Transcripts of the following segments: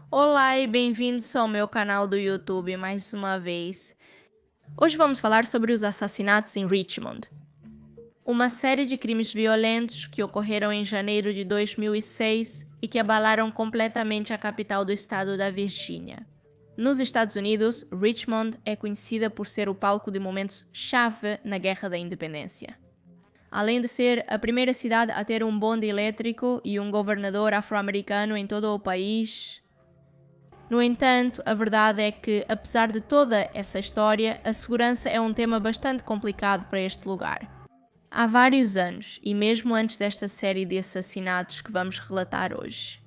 Olá e bem-vindos ao meu canal do YouTube mais uma vez. Hoje vamos falar sobre os assassinatos em Richmond. Uma série de crimes violentos que ocorreram em janeiro de 2006 e que abalaram completamente a capital do estado da Virgínia. Nos Estados Unidos, Richmond é conhecida por ser o palco de momentos-chave na Guerra da Independência. Além de ser a primeira cidade a ter um bonde elétrico e um governador afro-americano em todo o país. No entanto, a verdade é que, apesar de toda essa história, a segurança é um tema bastante complicado para este lugar. Há vários anos, e mesmo antes desta série de assassinatos que vamos relatar hoje,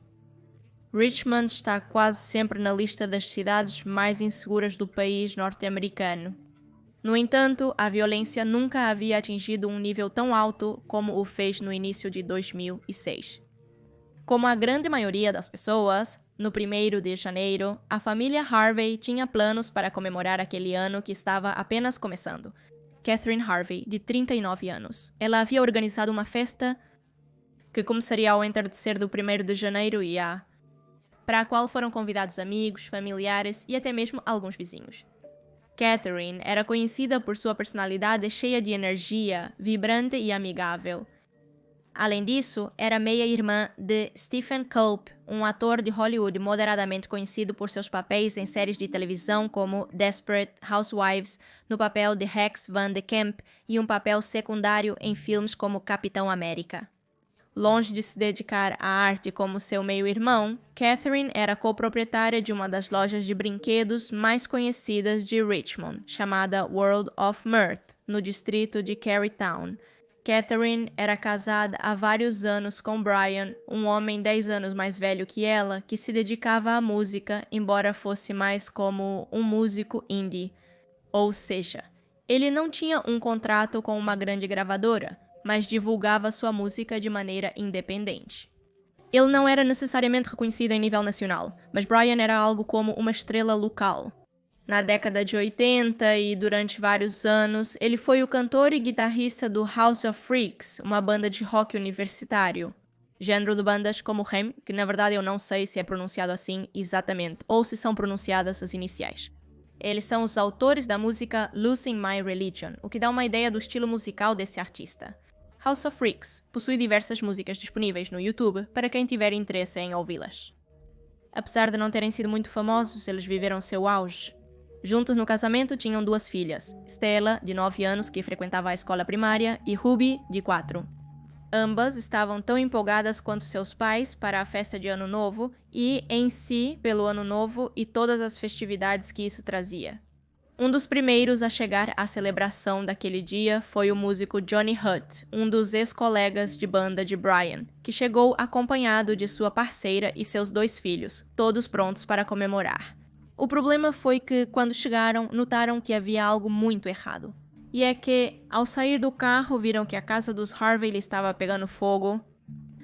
Richmond está quase sempre na lista das cidades mais inseguras do país norte-americano. No entanto, a violência nunca havia atingido um nível tão alto como o fez no início de 2006. Como a grande maioria das pessoas, no 1º de janeiro, a família Harvey tinha planos para comemorar aquele ano que estava apenas começando. Catherine Harvey, de 39 anos. Ela havia organizado uma festa que começaria ao entardecer do 1º de janeiro para a qual foram convidados amigos, familiares e até mesmo alguns vizinhos. Catherine era conhecida por sua personalidade cheia de energia, vibrante e amigável. Além disso, era meia-irmã de Stephen Culp, um ator de Hollywood moderadamente conhecido por seus papéis em séries de televisão como Desperate Housewives, no papel de Rex Van de Kemp e um papel secundário em filmes como Capitão América. Longe de se dedicar à arte como seu meio-irmão, Catherine era coproprietária de uma das lojas de brinquedos mais conhecidas de Richmond, chamada World of Mirth, no distrito de Carytown. Catherine era casada há vários anos com Brian, um homem 10 anos mais velho que ela, que se dedicava à música, embora fosse mais como um músico indie. Ou seja, ele não tinha um contrato com uma grande gravadora, mas divulgava sua música de maneira independente. Ele não era necessariamente reconhecido em nível nacional, mas Brian era algo como uma estrela local. Na década de 80 e durante vários anos, ele foi o cantor e guitarrista do House of Freaks, uma banda de rock universitário. Gênero de bandas como Hem, que na verdade eu não sei se é pronunciado assim exatamente, ou se são pronunciadas as iniciais. Eles são os autores da música Losing My Religion, o que dá uma ideia do estilo musical desse artista. House of Freaks possui diversas músicas disponíveis no YouTube para quem tiver interesse em ouvi-las. Apesar de não terem sido muito famosos, eles viveram seu auge. Juntos no casamento tinham 2 filhas, Stella, de 9 anos, que frequentava a escola primária, e Ruby, de 4. Ambas estavam tão empolgadas quanto seus pais para a festa de Ano Novo e, em si, pelo Ano Novo e todas as festividades que isso trazia. Um dos primeiros a chegar à celebração daquele dia foi o músico Johnny Hutt, um dos ex-colegas de banda de Brian, que chegou acompanhado de sua parceira e seus 2 filhos, todos prontos para comemorar. O problema foi que, quando chegaram, notaram que havia algo muito errado. E é que, ao sair do carro, viram que a casa dos Harvey estava pegando fogo.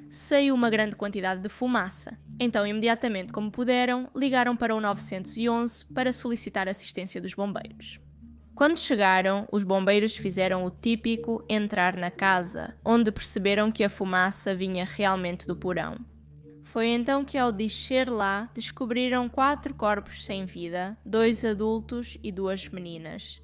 Saiu uma grande quantidade de fumaça. Então, imediatamente como puderam, ligaram para o 911 para solicitar assistência dos bombeiros. Quando chegaram, os bombeiros fizeram o típico entrar na casa, onde perceberam que a fumaça vinha realmente do porão. Foi então que, ao descer lá, descobriram 4 corpos sem vida, 2 adultos e 2 meninas.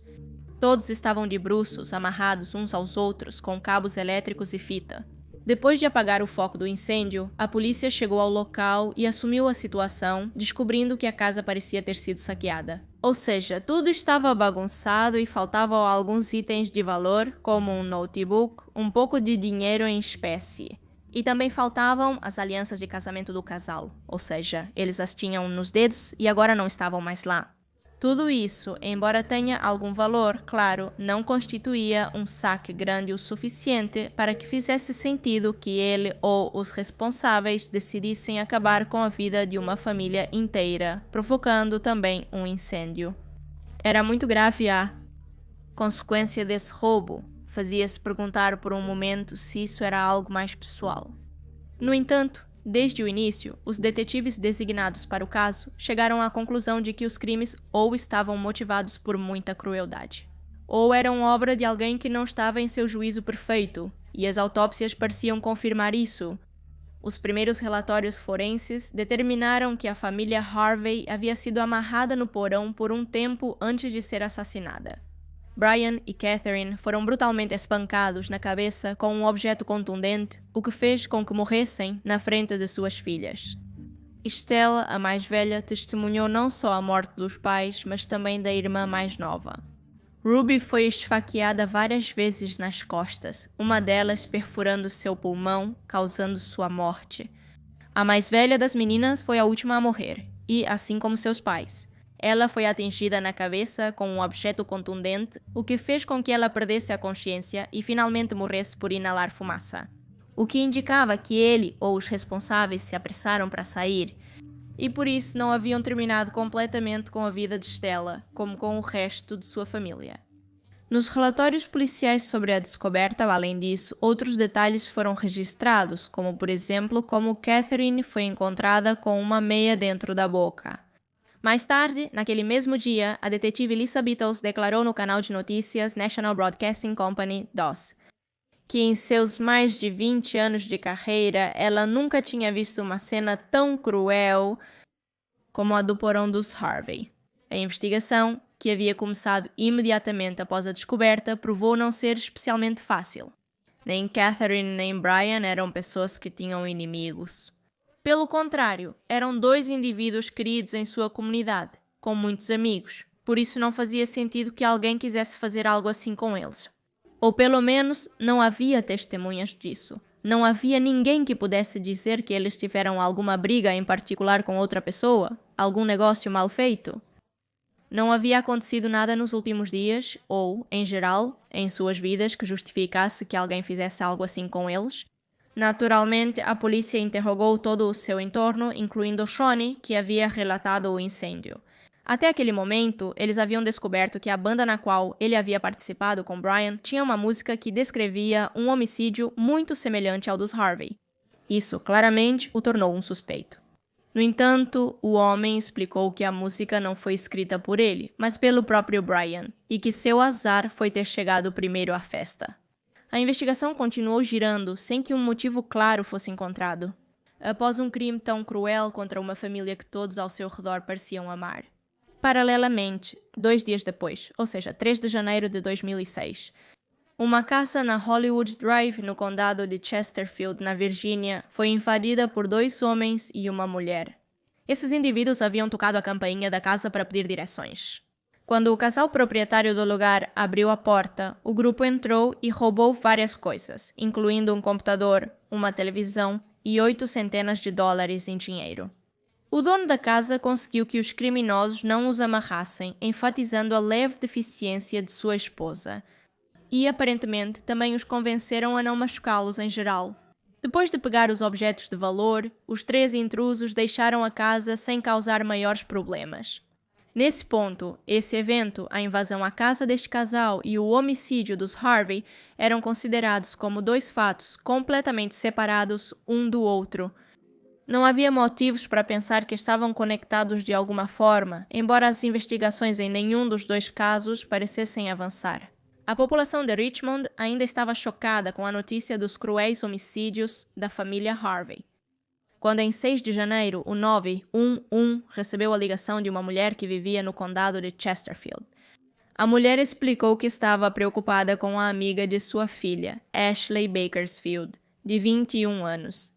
Todos estavam de bruços, amarrados uns aos outros com cabos elétricos e fita. Depois de apagar o foco do incêndio, a polícia chegou ao local e assumiu a situação, descobrindo que a casa parecia ter sido saqueada. Ou seja, tudo estava bagunçado e faltavam alguns itens de valor, como um notebook, um pouco de dinheiro em espécie. E também faltavam as alianças de casamento do casal, ou seja, eles as tinham nos dedos e agora não estavam mais lá. Tudo isso, embora tenha algum valor, claro, não constituía um saque grande o suficiente para que fizesse sentido que ele ou os responsáveis decidissem acabar com a vida de uma família inteira, provocando também um incêndio. Era muito grave a consequência desse roubo. Fazia-se perguntar por um momento se isso era algo mais pessoal. No entanto, desde o início, os detetives designados para o caso chegaram à conclusão de que os crimes ou estavam motivados por muita crueldade, ou eram obra de alguém que não estava em seu juízo perfeito, e as autópsias pareciam confirmar isso. Os primeiros relatórios forenses determinaram que a família Harvey havia sido amarrada no porão por um tempo antes de ser assassinada. Brian e Catherine foram brutalmente espancados na cabeça com um objeto contundente, o que fez com que morressem na frente de suas filhas. Stella, a mais velha, testemunhou não só a morte dos pais, mas também da irmã mais nova. Ruby foi esfaqueada várias vezes nas costas, uma delas perfurando seu pulmão, causando sua morte. A mais velha das meninas foi a última a morrer, e, assim como seus pais, ela foi atingida na cabeça com um objeto contundente, o que fez com que ela perdesse a consciência e finalmente morresse por inalar fumaça. O que indicava que ele ou os responsáveis se apressaram para sair, e por isso não haviam terminado completamente com a vida de Stella, como com o resto de sua família. Nos relatórios policiais sobre a descoberta, além disso, outros detalhes foram registrados, como por exemplo como Catherine foi encontrada com uma meia dentro da boca. Mais tarde, naquele mesmo dia, a detetive Lisa Beatles declarou no canal de notícias National Broadcasting Company, DOS, que em seus mais de 20 anos de carreira, ela nunca tinha visto uma cena tão cruel como a do porão dos Harvey. A investigação, que havia começado imediatamente após a descoberta, provou não ser especialmente fácil. Nem Catherine nem Brian eram pessoas que tinham inimigos. Pelo contrário, eram dois indivíduos queridos em sua comunidade, com muitos amigos, por isso não fazia sentido que alguém quisesse fazer algo assim com eles. Ou pelo menos, não havia testemunhas disso. Não havia ninguém que pudesse dizer que eles tiveram alguma briga em particular com outra pessoa, algum negócio mal feito. Não havia acontecido nada nos últimos dias, ou, em geral, em suas vidas que justificasse que alguém fizesse algo assim com eles. Naturalmente, a polícia interrogou todo o seu entorno, incluindo Shawnee, que havia relatado o incêndio. Até aquele momento, eles haviam descoberto que a banda na qual ele havia participado com Brian tinha uma música que descrevia um homicídio muito semelhante ao dos Harvey. Isso, claramente, o tornou um suspeito. No entanto, o homem explicou que a música não foi escrita por ele, mas pelo próprio Brian, e que seu azar foi ter chegado primeiro à festa. A investigação continuou girando sem que um motivo claro fosse encontrado. Após um crime tão cruel contra uma família que todos ao seu redor pareciam amar. Paralelamente, 2 dias depois, ou seja, 3 de janeiro de 2006, uma casa na Hollywood Drive, no condado de Chesterfield, na Virgínia, foi invadida por 2 homens e uma mulher. Esses indivíduos haviam tocado a campainha da casa para pedir direções. Quando o casal proprietário do lugar abriu a porta, o grupo entrou e roubou várias coisas, incluindo um computador, uma televisão e 8 centenas de dólares em dinheiro. O dono da casa conseguiu que os criminosos não os amarrassem, enfatizando a leve deficiência de sua esposa. E, aparentemente, também os convenceram a não machucá-los em geral. Depois de pegar os objetos de valor, os 3 intrusos deixaram a casa sem causar maiores problemas. Nesse ponto, esse evento, a invasão à casa deste casal e o homicídio dos Harvey eram considerados como 2 fatos completamente separados um do outro. Não havia motivos para pensar que estavam conectados de alguma forma, embora as investigações em nenhum dos 2 casos parecessem avançar. A população de Richmond ainda estava chocada com a notícia dos cruéis homicídios da família Harvey. Quando em 6 de janeiro o 911 recebeu a ligação de uma mulher que vivia no condado de Chesterfield. A mulher explicou que estava preocupada com a amiga de sua filha, Ashley Bakersfield, de 21 anos.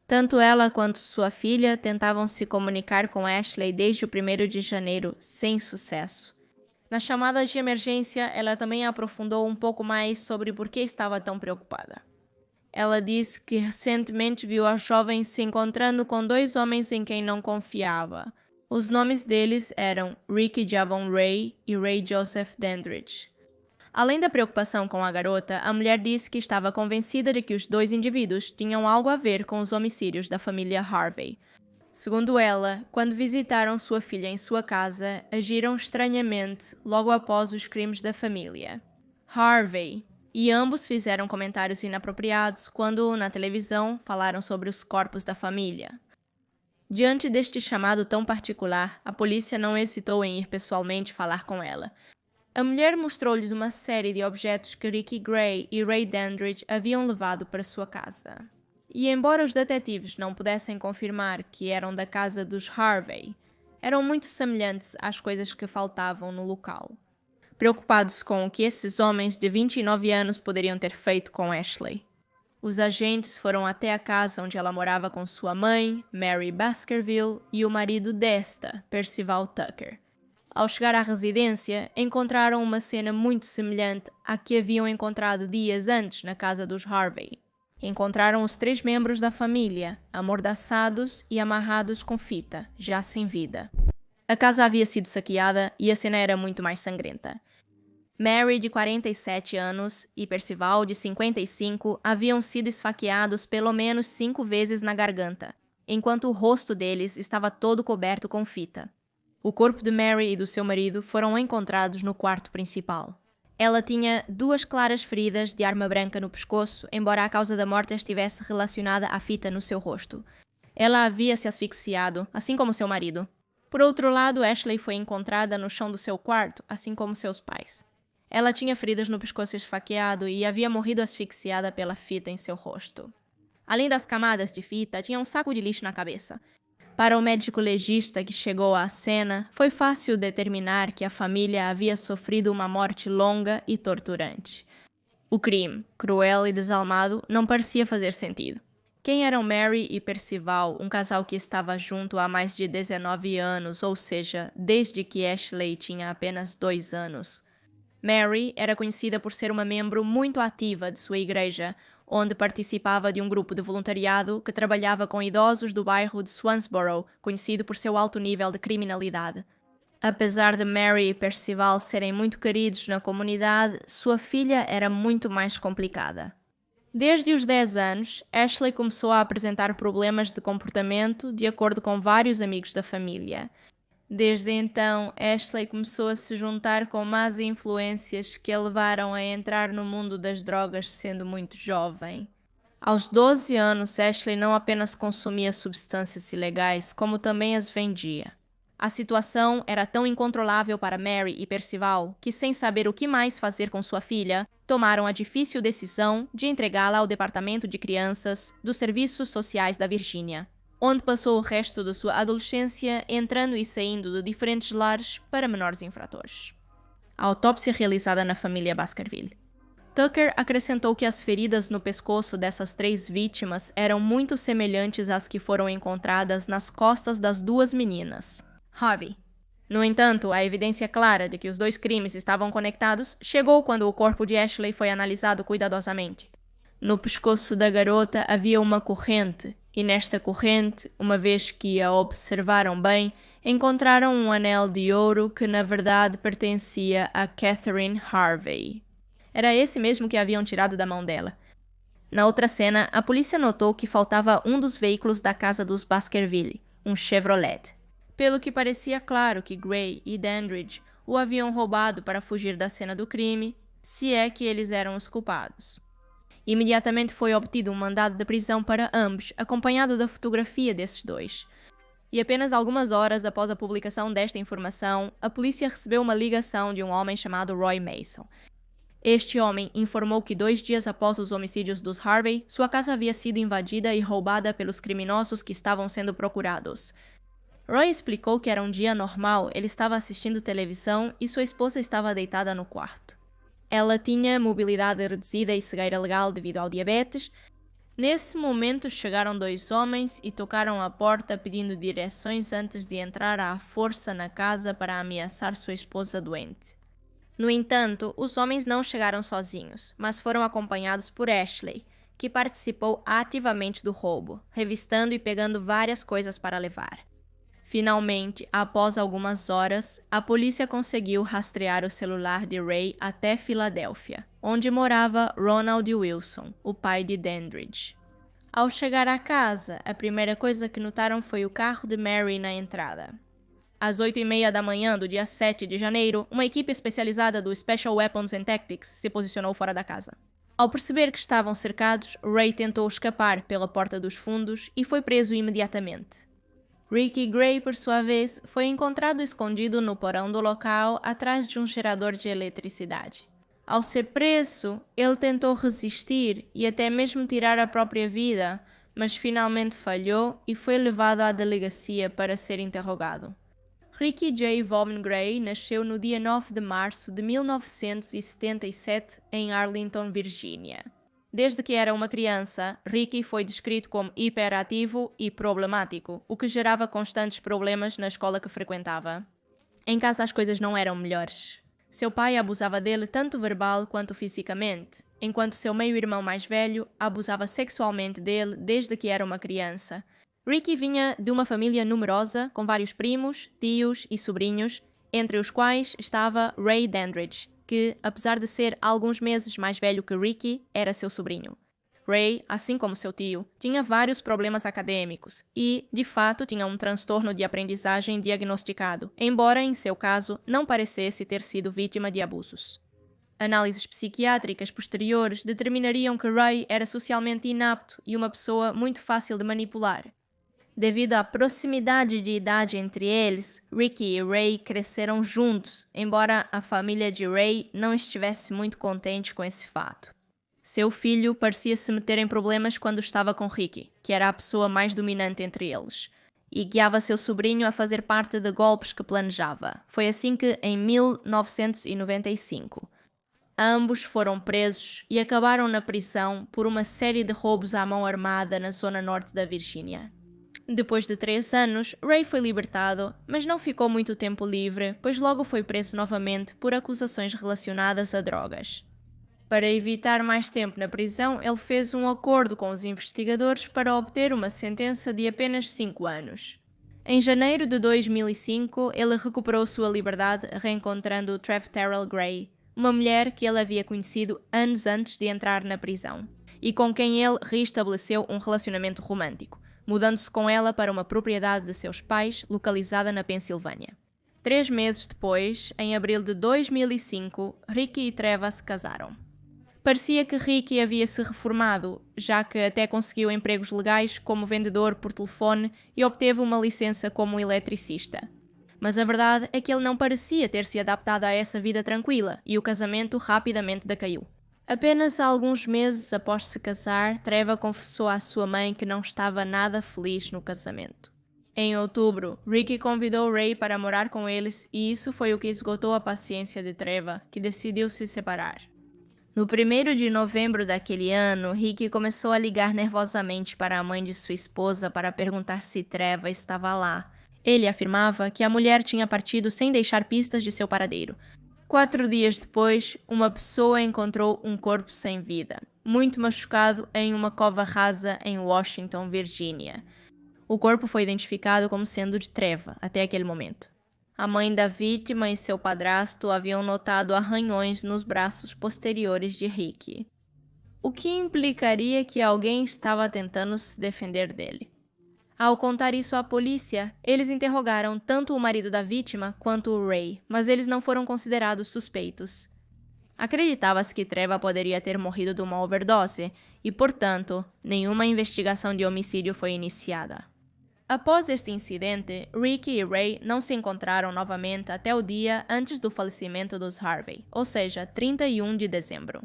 Tanto ela quanto sua filha tentavam se comunicar com Ashley desde o 1º de janeiro, sem sucesso. Na chamada de emergência, ela também aprofundou um pouco mais sobre por que estava tão preocupada. Ela disse que recentemente viu a jovem se encontrando com 2 homens em quem não confiava. Os nomes deles eram Ricky Javon Ray e Ray Joseph Dandridge. Além da preocupação com a garota, a mulher disse que estava convencida de que os 2 indivíduos tinham algo a ver com os homicídios da família Harvey. Segundo ela, quando visitaram sua filha em sua casa, agiram estranhamente logo após os crimes da família Harvey, e ambos fizeram comentários inapropriados quando, na televisão, falaram sobre os corpos da família. Diante deste chamado tão particular, a polícia não hesitou em ir pessoalmente falar com ela. A mulher mostrou-lhes uma série de objetos que Ricky Gray e Ray Dandridge haviam levado para sua casa. E embora os detetives não pudessem confirmar que eram da casa dos Harvey, eram muito semelhantes às coisas que faltavam no local. Preocupados com o que esses homens de 29 anos poderiam ter feito com Ashley, os agentes foram até a casa onde ela morava com sua mãe, Mary Baskerville, e o marido desta, Percival Tucker. Ao chegar à residência, encontraram uma cena muito semelhante à que haviam encontrado dias antes na casa dos Harvey. Encontraram os 3 membros da família, amordaçados e amarrados com fita, já sem vida. A casa havia sido saqueada e a cena era muito mais sangrenta. Mary, de 47 anos, e Percival, de 55, haviam sido esfaqueados pelo menos 5 vezes na garganta, enquanto o rosto deles estava todo coberto com fita. O corpo de Mary e do seu marido foram encontrados no quarto principal. Ela tinha 2 claras feridas de arma branca no pescoço, embora a causa da morte estivesse relacionada à fita no seu rosto. Ela havia se asfixiado, assim como seu marido. Por outro lado, Ashley foi encontrada no chão do seu quarto, assim como seus pais. Ela tinha feridas no pescoço esfaqueado e havia morrido asfixiada pela fita em seu rosto. Além das camadas de fita, tinha um saco de lixo na cabeça. Para o médico legista que chegou à cena, foi fácil determinar que a família havia sofrido uma morte longa e torturante. O crime, cruel e desalmado, não parecia fazer sentido. Quem eram Mary e Percival, um casal que estava junto há mais de 19 anos, ou seja, desde que Ashley tinha apenas 2 anos? Mary era conhecida por ser uma membro muito ativa de sua igreja, onde participava de um grupo de voluntariado que trabalhava com idosos do bairro de Swansboro, conhecido por seu alto nível de criminalidade. Apesar de Mary e Percival serem muito queridos na comunidade, sua filha era muito mais complicada. Desde os 10 anos, Ashley começou a apresentar problemas de comportamento, de acordo com vários amigos da família. Desde então, Ashley começou a se juntar com más influências que a levaram a entrar no mundo das drogas sendo muito jovem. Aos 12 anos, Ashley não apenas consumia substâncias ilegais, como também as vendia. A situação era tão incontrolável para Mary e Percival que, sem saber o que mais fazer com sua filha, tomaram a difícil decisão de entregá-la ao Departamento de Crianças dos Serviços Sociais da Virgínia, onde passou o resto da sua adolescência entrando e saindo de diferentes lares para menores infratores. A autópsia realizada na família Baskerville. Tucker acrescentou que as feridas no pescoço dessas 3 vítimas eram muito semelhantes às que foram encontradas nas costas das 2 meninas, Harvey. No entanto, a evidência clara de que os 2 crimes estavam conectados chegou quando o corpo de Ashley foi analisado cuidadosamente. No pescoço da garota havia uma corrente, e nesta corrente, uma vez que a observaram bem, encontraram um anel de ouro que na verdade pertencia a Catherine Harvey. Era esse mesmo que haviam tirado da mão dela. Na outra cena, a polícia notou que faltava um dos veículos da casa dos Baskerville, um Chevrolet. Pelo que parecia claro que Gray e Dandridge o haviam roubado para fugir da cena do crime, se é que eles eram os culpados. Imediatamente foi obtido um mandado de prisão para ambos, acompanhado da fotografia desses 2. E apenas algumas horas após a publicação desta informação, a polícia recebeu uma ligação de um homem chamado Roy Mason. Este homem informou que 2 dias após os homicídios dos Harvey, sua casa havia sido invadida e roubada pelos criminosos que estavam sendo procurados. Roy explicou que era um dia normal, ele estava assistindo televisão e sua esposa estava deitada no quarto. Ela tinha mobilidade reduzida e cegueira legal devido ao diabetes. Nesse momento chegaram 2 homens e tocaram a porta pedindo direções antes de entrar à força na casa para ameaçar sua esposa doente. No entanto, os homens não chegaram sozinhos, mas foram acompanhados por Ashley, que participou ativamente do roubo, revistando e pegando várias coisas para levar. Finalmente, após algumas horas, a polícia conseguiu rastrear o celular de Ray até Filadélfia, onde morava Ronald Wilson, o pai de Dandridge. Ao chegar à casa, a primeira coisa que notaram foi o carro de Mary na entrada. Às 8h30 da manhã do dia 7 de janeiro, uma equipe especializada do Special Weapons and Tactics se posicionou fora da casa. Ao perceber que estavam cercados, Ray tentou escapar pela porta dos fundos e foi preso imediatamente. Ricky Gray, por sua vez, foi encontrado escondido no porão do local atrás de um gerador de eletricidade. Ao ser preso, ele tentou resistir e até mesmo tirar a própria vida, mas finalmente falhou e foi levado à delegacia para ser interrogado. Ricky J. Vaughan Gray nasceu no dia 9 de março de 1977 em Arlington, Virgínia. Desde que era uma criança, Ricky foi descrito como hiperativo e problemático, o que gerava constantes problemas na escola que frequentava. Em casa as coisas não eram melhores. Seu pai abusava dele tanto verbal quanto fisicamente, enquanto seu meio-irmão mais velho abusava sexualmente dele desde que era uma criança. Ricky vinha de uma família numerosa, com vários primos, tios e sobrinhos, entre os quais estava Ray Dandridge, que, apesar de ser alguns meses mais velho que Ricky, era seu sobrinho. Ray, assim como seu tio, tinha vários problemas acadêmicos e, de fato, tinha um transtorno de aprendizagem diagnosticado, embora, em seu caso, não parecesse ter sido vítima de abusos. Análises psiquiátricas posteriores determinariam que Ray era socialmente inapto e uma pessoa muito fácil de manipular. Devido à proximidade de idade entre eles, Ricky e Ray cresceram juntos, embora a família de Ray não estivesse muito contente com esse fato. Seu filho parecia se meter em problemas quando estava com Ricky, que era a pessoa mais dominante entre eles, e guiava seu sobrinho a fazer parte de golpes que planejava. Foi assim que, em 1995, ambos foram presos e acabaram na prisão por uma série de roubos à mão armada na zona norte da Virgínia. Depois de 3 anos, Ray foi libertado, mas não ficou muito tempo livre, pois logo foi preso novamente por acusações relacionadas a drogas. Para evitar mais tempo na prisão, ele fez um acordo com os investigadores para obter uma sentença de apenas 5 anos. Em janeiro de 2005, ele recuperou sua liberdade, reencontrando Trev Terrell Gray, uma mulher que ele havia conhecido anos antes de entrar na prisão, e com quem ele reestabeleceu um relacionamento romântico, mudando-se com ela para uma propriedade de seus pais, localizada na Pensilvânia. 3 meses depois, em abril de 2005, Ricky e Treva se casaram. Parecia que Ricky havia se reformado, já que até conseguiu empregos legais como vendedor por telefone e obteve uma licença como eletricista. Mas a verdade é que ele não parecia ter se adaptado a essa vida tranquila e o casamento rapidamente decaiu. Apenas alguns meses após se casar, Treva confessou à sua mãe que não estava nada feliz no casamento. Em outubro, Ricky convidou Ray para morar com eles e isso foi o que esgotou a paciência de Treva, que decidiu se separar. No 1º de novembro daquele ano, Ricky começou a ligar nervosamente para a mãe de sua esposa para perguntar se Treva estava lá. Ele afirmava que a mulher tinha partido sem deixar pistas de seu paradeiro. 4 dias depois, uma pessoa encontrou um corpo sem vida, muito machucado em uma cova rasa em Washington, Virgínia. O corpo foi identificado como sendo de Treva até aquele momento. A mãe da vítima e seu padrasto haviam notado arranhões nos braços posteriores de Ricky, o que implicaria que alguém estava tentando se defender dele. Ao contar isso à polícia, eles interrogaram tanto o marido da vítima quanto o Ray, mas eles não foram considerados suspeitos. Acreditava-se que Treva poderia ter morrido de uma overdose e, portanto, nenhuma investigação de homicídio foi iniciada. Após este incidente, Ricky e Ray não se encontraram novamente até o dia antes do falecimento dos Harvey, ou seja, 31 de dezembro.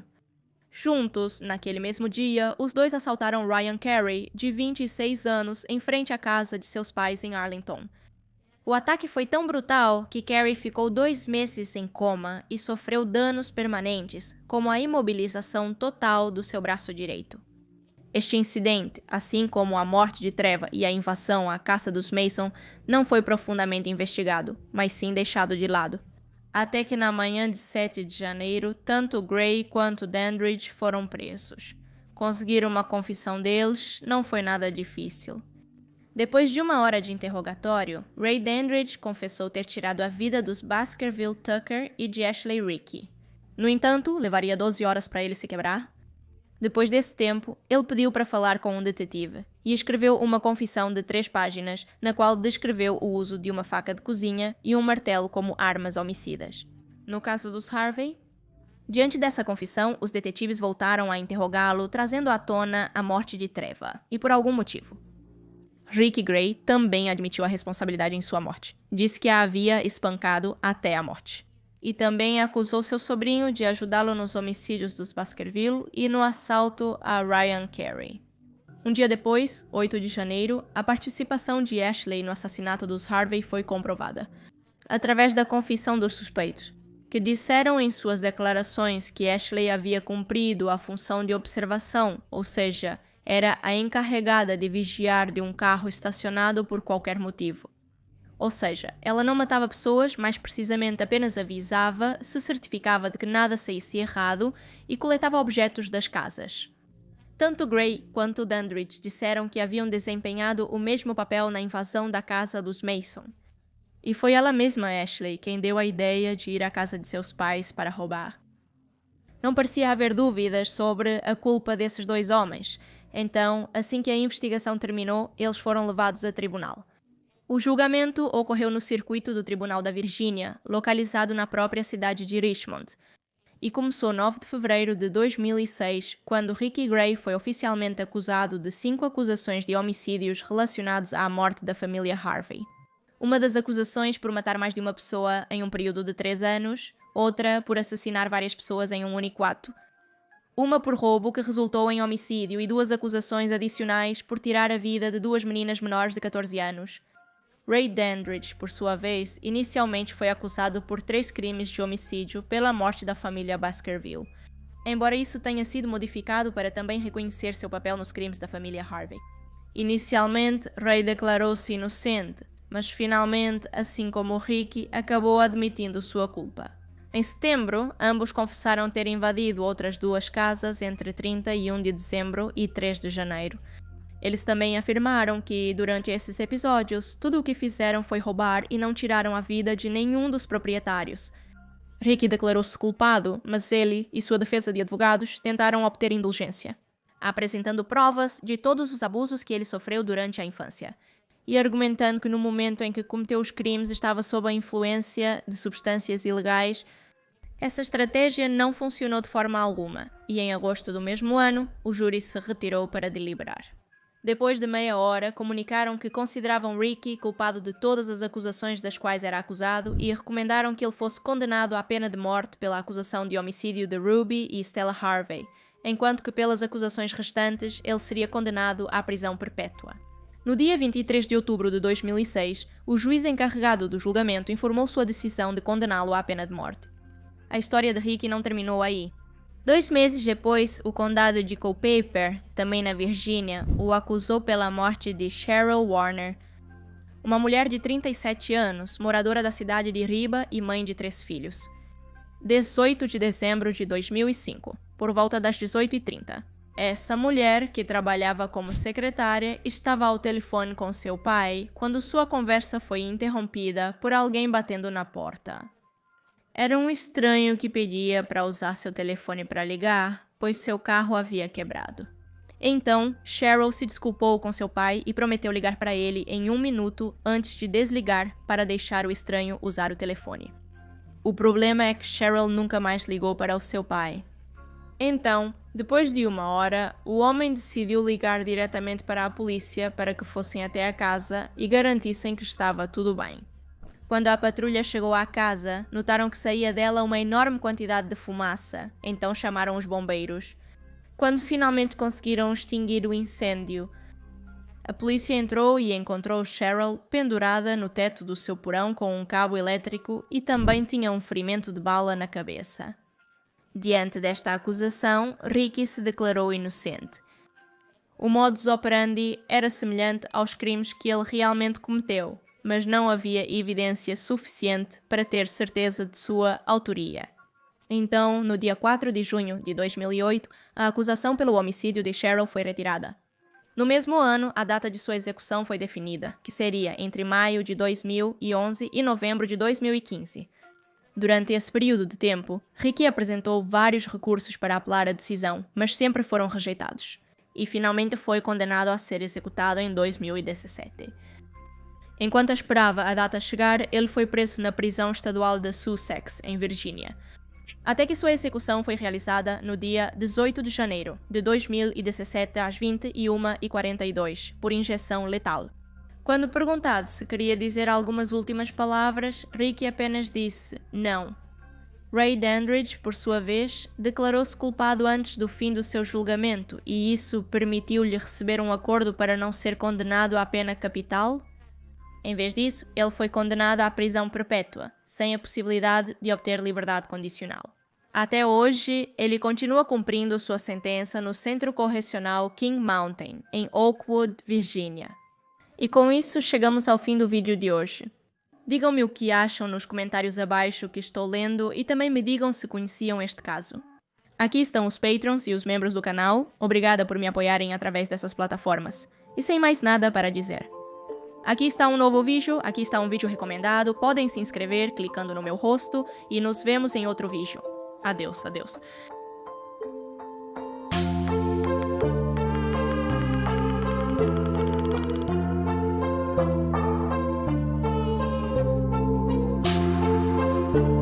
Juntos, naquele mesmo dia, os dois assaltaram Ryan Carey, de 26 anos, em frente à casa de seus pais em Arlington. O ataque foi tão brutal que Carey ficou 2 meses em coma e sofreu danos permanentes, como a imobilização total do seu braço direito. Este incidente, assim como a morte de Treva e a invasão à casa dos Mason, não foi profundamente investigado, mas sim deixado de lado. Até que na manhã de 7 de janeiro, tanto Gray quanto Dandridge foram presos. Conseguir uma confissão deles não foi nada difícil. Depois de 1 hora de interrogatório, Ray Dandridge confessou ter tirado a vida dos Baskerville Tucker e de Ashley Ricky. No entanto, levaria 12 horas para ele se quebrar. Depois desse tempo, ele pediu para falar com um detetive e escreveu uma confissão de 3 páginas, na qual descreveu o uso de uma faca de cozinha e um martelo como armas homicidas. No caso dos Harvey, diante dessa confissão, os detetives voltaram a interrogá-lo, trazendo à tona a morte de Treva, e por algum motivo. Ricky Gray também admitiu a responsabilidade em sua morte. Disse que a havia espancado até a morte. E também acusou seu sobrinho de ajudá-lo nos homicídios dos Baskerville e no assalto a Ryan Carey. Um dia depois, 8 de janeiro, a participação de Ashley no assassinato dos Harvey foi comprovada, através da confissão dos suspeitos, que disseram em suas declarações que Ashley havia cumprido a função de observação, ou seja, era a encarregada de vigiar de um carro estacionado por qualquer motivo. Ou seja, ela não matava pessoas, mas precisamente apenas avisava, se certificava de que nada saísse errado e coletava objetos das casas. Tanto Gray quanto Dandridge disseram que haviam desempenhado o mesmo papel na invasão da casa dos Mason. E foi ela mesma, Ashley, quem deu a ideia de ir à casa de seus pais para roubar. Não parecia haver dúvidas sobre a culpa desses dois homens. Então, assim que a investigação terminou, eles foram levados a tribunal. O julgamento ocorreu no circuito do Tribunal da Virgínia, localizado na própria cidade de Richmond, e começou 9 de fevereiro de 2006, quando Ricky Gray foi oficialmente acusado de 5 acusações de homicídios relacionados à morte da família Harvey. Uma das acusações por matar mais de uma pessoa em um período de 3 anos, outra por assassinar várias pessoas em um único ato, uma por roubo que resultou em homicídio e 2 acusações adicionais por tirar a vida de 2 meninas menores de 14 anos. Ray Dandridge, por sua vez, inicialmente foi acusado por 3 crimes de homicídio pela morte da família Baskerville, embora isso tenha sido modificado para também reconhecer seu papel nos crimes da família Harvey. Inicialmente, Ray declarou-se inocente, mas finalmente, assim como Ricky, acabou admitindo sua culpa. Em setembro, ambos confessaram ter invadido outras 2 casas entre 31 de dezembro e 3 de janeiro. Eles também afirmaram que, durante esses episódios, tudo o que fizeram foi roubar e não tiraram a vida de nenhum dos proprietários. Ricky declarou-se culpado, mas ele e sua defesa de advogados tentaram obter indulgência, apresentando provas de todos os abusos que ele sofreu durante a infância, e argumentando que no momento em que cometeu os crimes estava sob a influência de substâncias ilegais. Essa estratégia não funcionou de forma alguma, e em agosto do mesmo ano, o júri se retirou para deliberar. Depois de meia hora, comunicaram que consideravam Ricky culpado de todas as acusações das quais era acusado e recomendaram que ele fosse condenado à pena de morte pela acusação de homicídio de Ruby e Stella Harvey, enquanto que pelas acusações restantes ele seria condenado à prisão perpétua. No dia 23 de outubro de 2006, o juiz encarregado do julgamento informou sua decisão de condená-lo à pena de morte. A história de Ricky não terminou aí. 2 meses depois, o condado de Culpeper, também na Virgínia, o acusou pela morte de Cheryl Warner, uma mulher de 37 anos, moradora da cidade de Riba e mãe de 3 filhos. 18 de dezembro de 2005, por volta das 18h30. Essa mulher, que trabalhava como secretária, estava ao telefone com seu pai quando sua conversa foi interrompida por alguém batendo na porta. Era um estranho que pedia para usar seu telefone para ligar, pois seu carro havia quebrado. Então, Cheryl se desculpou com seu pai e prometeu ligar para ele em 1 minuto antes de desligar para deixar o estranho usar o telefone. O problema é que Cheryl nunca mais ligou para o seu pai. Então, depois de 1 hora, o homem decidiu ligar diretamente para a polícia para que fossem até a casa e garantissem que estava tudo bem. Quando a patrulha chegou à casa, notaram que saía dela uma enorme quantidade de fumaça, então chamaram os bombeiros. Quando finalmente conseguiram extinguir o incêndio, a polícia entrou e encontrou Cheryl pendurada no teto do seu porão com um cabo elétrico e também tinha um ferimento de bala na cabeça. Diante desta acusação, Ricky se declarou inocente. O modus operandi era semelhante aos crimes que ele realmente cometeu, mas não havia evidência suficiente para ter certeza de sua autoria. Então, no dia 4 de junho de 2008, a acusação pelo homicídio de Cheryl foi retirada. No mesmo ano, a data de sua execução foi definida, que seria entre maio de 2011 e novembro de 2015. Durante esse período de tempo, Ricky apresentou vários recursos para apelar a decisão, mas sempre foram rejeitados, e finalmente foi condenado a ser executado em 2017. Enquanto esperava a data chegar, ele foi preso na prisão estadual de Sussex, em Virgínia, até que sua execução foi realizada no dia 18 de janeiro de 2017 às 21h42, por injeção letal. Quando perguntado se queria dizer algumas últimas palavras, Ricky apenas disse não. Ray Dandridge, por sua vez, declarou-se culpado antes do fim do seu julgamento e isso permitiu-lhe receber um acordo para não ser condenado à pena capital. Em vez disso, ele foi condenado à prisão perpétua, sem a possibilidade de obter liberdade condicional. Até hoje, ele continua cumprindo sua sentença no Centro Correcional King Mountain, em Oakwood, Virgínia. E com isso, chegamos ao fim do vídeo de hoje. Digam-me o que acham nos comentários abaixo que estou lendo e também me digam se conheciam este caso. Aqui estão os patrons e os membros do canal, obrigada por me apoiarem através dessas plataformas. E sem mais nada para dizer. Aqui está um novo vídeo, aqui está um vídeo recomendado, podem se inscrever clicando no meu rosto e nos vemos em outro vídeo. Adeus, adeus. Thank you.